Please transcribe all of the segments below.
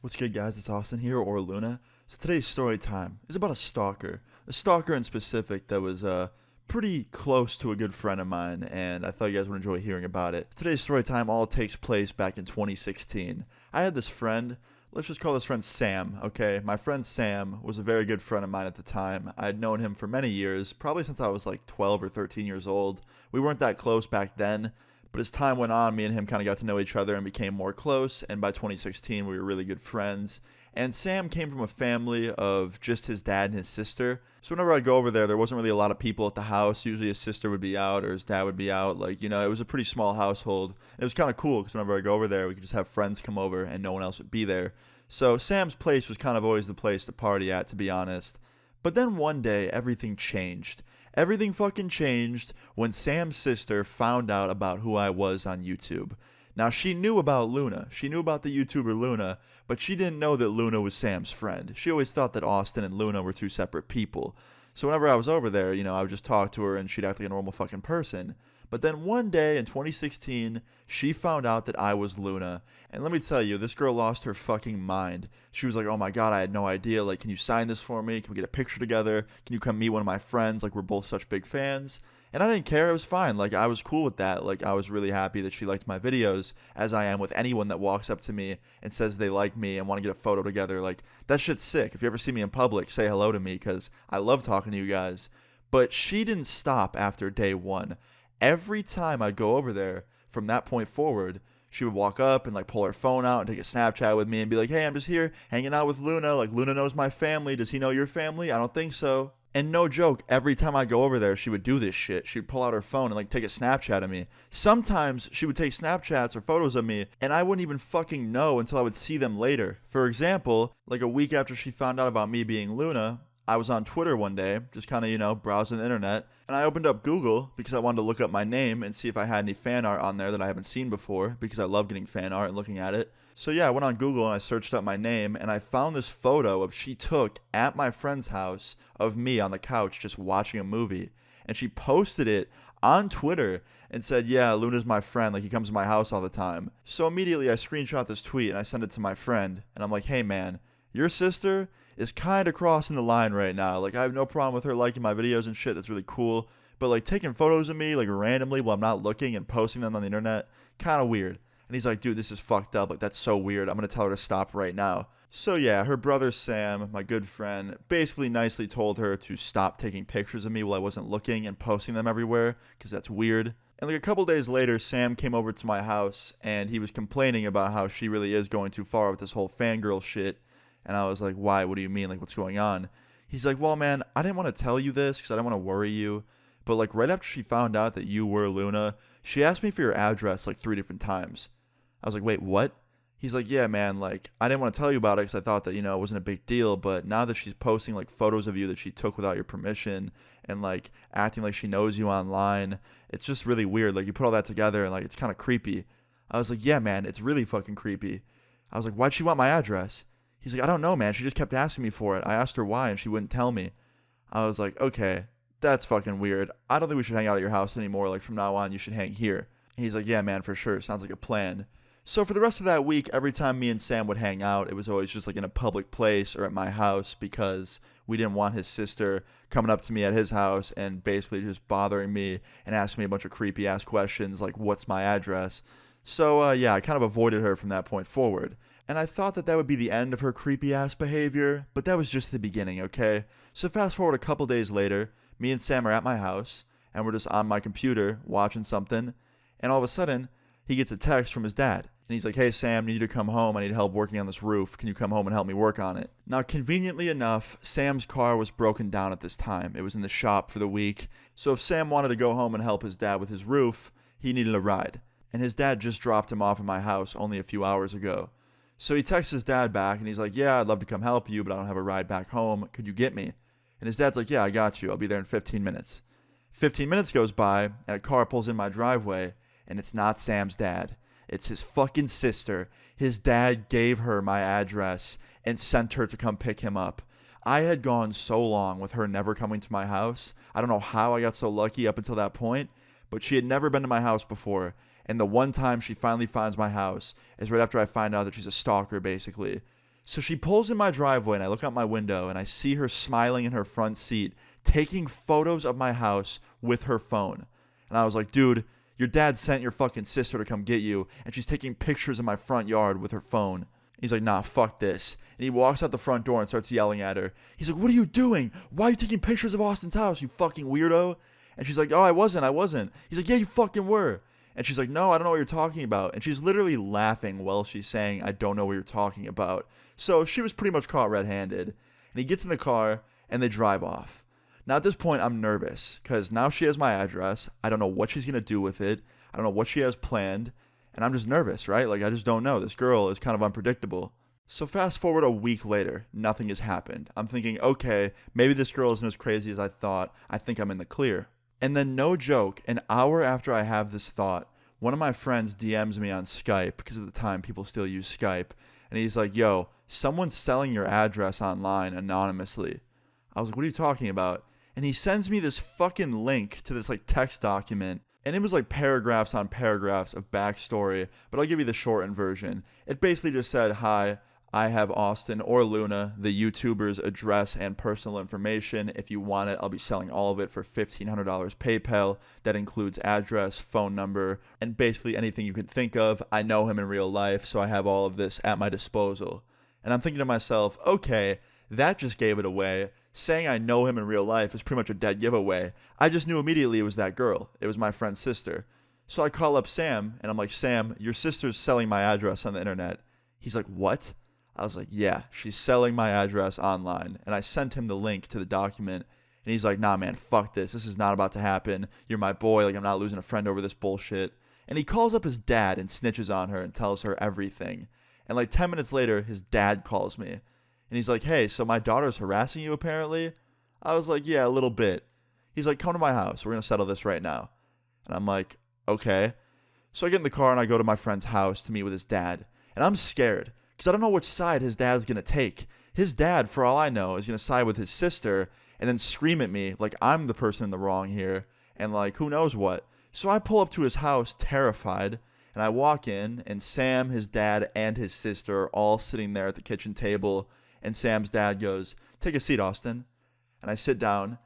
What's good, guys? It's Austin here, or Luna. So today's story time is about a stalker in specific that was pretty close to a good friend of mine, and I thought you guys would enjoy hearing about it. Today's story time all takes place back in 2016. I had this friend. Let's just call this friend Sam, okay? My friend Sam was a very good friend of mine at the time. I had known him for many years, probably since I was like 12 or 13 years old. We weren't that close back then, but as time went on, me and him kind of got to know each other and became more close, and by 2016, we were really good friends. And Sam came from a family of just his dad and his sister. So whenever I'd go over there wasn't really a lot of people at the house. Usually his sister would be out or his dad would be out. It was a pretty small household. And it was kind of cool because whenever I go over there, we could just have friends come over and no one else would be there. So Sam's place was kind of always the place to party at, to be honest. But then one day, everything changed. Everything fucking changed when Sam's sister found out about who I was on YouTube. Now, she knew about Luna. She knew about the YouTuber Luna, but she didn't know that Luna was Sam's friend. She always thought that Austin and Luna were two separate people. So whenever I was over there, I would just talk to her and she'd act like a normal fucking person. But then one day in 2016, she found out that I was Luna. And let me tell you, this girl lost her fucking mind. She was like, oh my god, I had no idea. Like, can you sign this for me? Can we get a picture together? Can you come meet one of my friends? Like, we're both such big fans. And I didn't care. It was fine. Like, I was cool with that. Like, I was really happy that she liked my videos, as I am with anyone that walks up to me and says they like me and want to get a photo together. Like, that shit's sick. If you ever see me in public, say hello to me because I love talking to you guys. But she didn't stop after day one. Every time I'd go over there from that point forward, she would walk up and like pull her phone out and take a Snapchat with me and be like, hey, I'm just here hanging out with Luna. Like, Luna knows my family. Does he know your family? I don't think so. And no joke, every time I go over there, she would do this shit. She would pull out her phone and like take a Snapchat of me. Sometimes she would take Snapchats or photos of me and I wouldn't even fucking know until I would see them later. For example, like a week after she found out about me being Luna, I was on Twitter one day, just kind of, browsing the internet, and I opened up Google because I wanted to look up my name and see if I had any fan art on there that I haven't seen before, because I love getting fan art and looking at it. So yeah, I went on Google and I searched up my name, and I found this photo she took at my friend's house of me on the couch just watching a movie, and she posted it on Twitter and said, yeah, Luna's my friend, like he comes to my house all the time. So immediately I screenshot this tweet and I sent it to my friend, and I'm like, hey man, your sister is kind of crossing the line right now. Like, I have no problem with her liking my videos and shit. That's really cool. But, like, taking photos of me, like, randomly while I'm not looking and posting them on the internet, kind of weird. And he's like, dude, this is fucked up. Like, that's so weird. I'm going to tell her to stop right now. So, yeah, her brother Sam, my good friend, basically nicely told her to stop taking pictures of me while I wasn't looking and posting them everywhere, because that's weird. And, like, a couple days later, Sam came over to my house, and he was complaining about how she really is going too far with this whole fangirl shit. And I was like, why? What do you mean? Like, what's going on? He's like, well, man, I didn't want to tell you this because I didn't want to worry you. But, like, right after she found out that you were Luna, she asked me for your address, like, 3 different times. I was like, wait, what? He's like, yeah, man, like, I didn't want to tell you about it because I thought that, it wasn't a big deal. But now that she's posting, like, photos of you that she took without your permission and, like, acting like she knows you online, it's just really weird. Like, you put all that together and, like, it's kind of creepy. I was like, yeah, man, it's really fucking creepy. I was like, why'd she want my address? He's like, I don't know, man. She just kept asking me for it. I asked her why, and she wouldn't tell me. I was like, okay, that's fucking weird. I don't think we should hang out at your house anymore. Like, from now on, you should hang here. And he's like, yeah, man, for sure. Sounds like a plan. So for the rest of that week, every time me and Sam would hang out, it was always just like in a public place or at my house because we didn't want his sister coming up to me at his house and basically just bothering me and asking me a bunch of creepy-ass questions like, what's my address? So, yeah, I kind of avoided her from that point forward. And I thought that would be the end of her creepy-ass behavior, but that was just the beginning, okay? So fast forward a couple days later, me and Sam are at my house, and we're just on my computer watching something, and all of a sudden, he gets a text from his dad. And he's like, hey, Sam, I need you to come home. I need help working on this roof. Can you come home and help me work on it? Now, conveniently enough, Sam's car was broken down at this time. It was in the shop for the week. So if Sam wanted to go home and help his dad with his roof, he needed a ride. And his dad just dropped him off at my house only a few hours ago. So he texts his dad back, and he's like, yeah, I'd love to come help you, but I don't have a ride back home. Could you get me? And his dad's like, yeah, I got you. I'll be there in 15 minutes. 15 minutes goes by, and a car pulls in my driveway, and it's not Sam's dad. It's his fucking sister. His dad gave her my address and sent her to come pick him up. I had gone so long with her never coming to my house. I don't know how I got so lucky up until that point, but she had never been to my house before. And the one time she finally finds my house is right after I find out that she's a stalker, basically. So she pulls in my driveway and I look out my window and I see her smiling in her front seat, taking photos of my house with her phone. And I was like, dude, your dad sent your fucking sister to come get you, and she's taking pictures of my front yard with her phone. He's like, nah, fuck this. And he walks out the front door and starts yelling at her. He's like, what are you doing? Why are you taking pictures of Austin's house, you fucking weirdo? And she's like, oh, I wasn't. He's like, yeah, you fucking were. And she's like, no, I don't know what you're talking about. And she's literally laughing while she's saying, I don't know what you're talking about. So she was pretty much caught red-handed. And he gets in the car and they drive off. Now at this point, I'm nervous because now she has my address. I don't know what she's going to do with it. I don't know what she has planned. And I'm just nervous, right? Like, I just don't know. This girl is kind of unpredictable. So fast forward a week later, nothing has happened. I'm thinking, okay, maybe this girl isn't as crazy as I thought. I think I'm in the clear. And then, no joke, an hour after I have this thought, one of my friends DMs me on Skype, because at the time people still use Skype, and he's like, yo, someone's selling your address online anonymously. I was like, what are you talking about? And he sends me this fucking link to this like text document, and it was like paragraphs on paragraphs of backstory, but I'll give you the shortened version. It basically just said, hi, I have Austin or Luna, the YouTuber's address and personal information. If you want it, I'll be selling all of it for $1,500 PayPal. That includes address, phone number, and basically anything you could think of. I know him in real life, so I have all of this at my disposal. And I'm thinking to myself, okay, that just gave it away. Saying I know him in real life is pretty much a dead giveaway. I just knew immediately it was that girl. It was my friend's sister. So I call up Sam, and I'm like, Sam, your sister's selling my address on the internet. He's like, what? I was like, yeah, she's selling my address online. And I sent him the link to the document. And he's like, nah, man, fuck this. This is not about to happen. You're my boy. Like, I'm not losing a friend over this bullshit. And he calls up his dad and snitches on her and tells her everything. And like 10 minutes later, his dad calls me. And he's like, hey, so my daughter's harassing you apparently? I was like, yeah, a little bit. He's like, come to my house. We're going to settle this right now. And I'm like, okay. So I get in the car and I go to my friend's house to meet with his dad. And I'm scared because I don't know which side his dad's going to take. His dad, for all I know, is going to side with his sister and then scream at me like I'm the person in the wrong here and like who knows what. So I pull up to his house terrified. And I walk in and Sam, his dad, and his sister are all sitting there at the kitchen table. And Sam's dad goes, take a seat, Austin. And I sit down,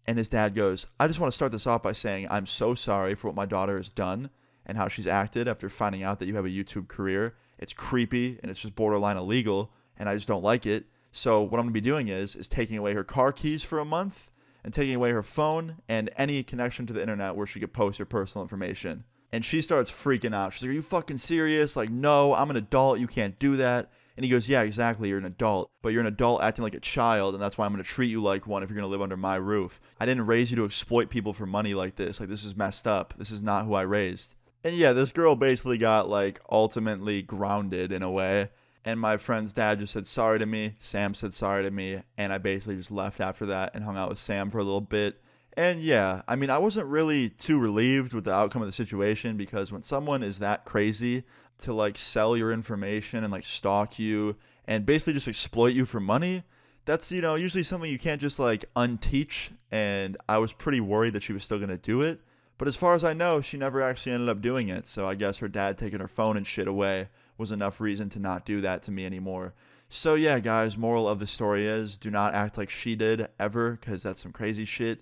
and his dad goes, I just want to start this off by saying I'm so sorry for what my daughter has done and how she's acted after finding out that you have a YouTube career. It's creepy, and it's just borderline illegal, and I just don't like it. So what I'm going to be doing is taking away her car keys for a month and taking away her phone and any connection to the internet where she could post her personal information. And she starts freaking out. She's like, are you fucking serious? Like, no, I'm an adult. You can't do that. And he goes, yeah, exactly. You're an adult, but you're an adult acting like a child. And that's why I'm going to treat you like one if you're going to live under my roof. I didn't raise you to exploit people for money like this. Like, this is messed up. This is not who I raised. And yeah, this girl basically got like ultimately grounded in a way. And my friend's dad just said sorry to me. Sam said sorry to me. And I basically just left after that and hung out with Sam for a little bit. And yeah, I mean, I wasn't really too relieved with the outcome of the situation because when someone is that crazy to like sell your information and like stalk you and basically just exploit you for money, that's, you know, usually something you can't just like unteach. And I was pretty worried that she was still going to do it. But as far as I know, she never actually ended up doing it. So I guess her dad taking her phone and shit away was enough reason to not do that to me anymore. So yeah, guys, moral of the story is do not act like she did ever because that's some crazy shit.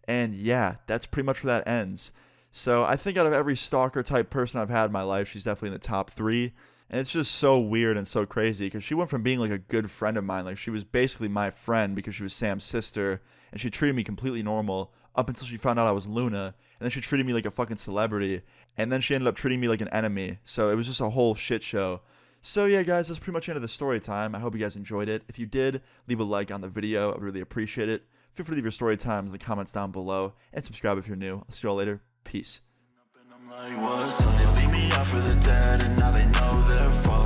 And yeah, that's pretty much where that ends. So I think out of every stalker type person I've had in my life, she's definitely in the top 3. And it's just so weird and so crazy because she went from being like a good friend of mine, like she was basically my friend because she was Sam's sister, and she treated me completely normal up until she found out I was Luna, and then she treated me like a fucking celebrity, and then she ended up treating me like an enemy. So it was just a whole shit show. So yeah, guys, that's pretty much the end of the story time. I hope you guys enjoyed it. If you did, leave a like on the video. I'd really appreciate it. Feel free to leave your story times in the comments down below, and subscribe if you're new. I'll see you all later. Peace. Like, what's up? They leave me out for the dead, and now they know they're falling.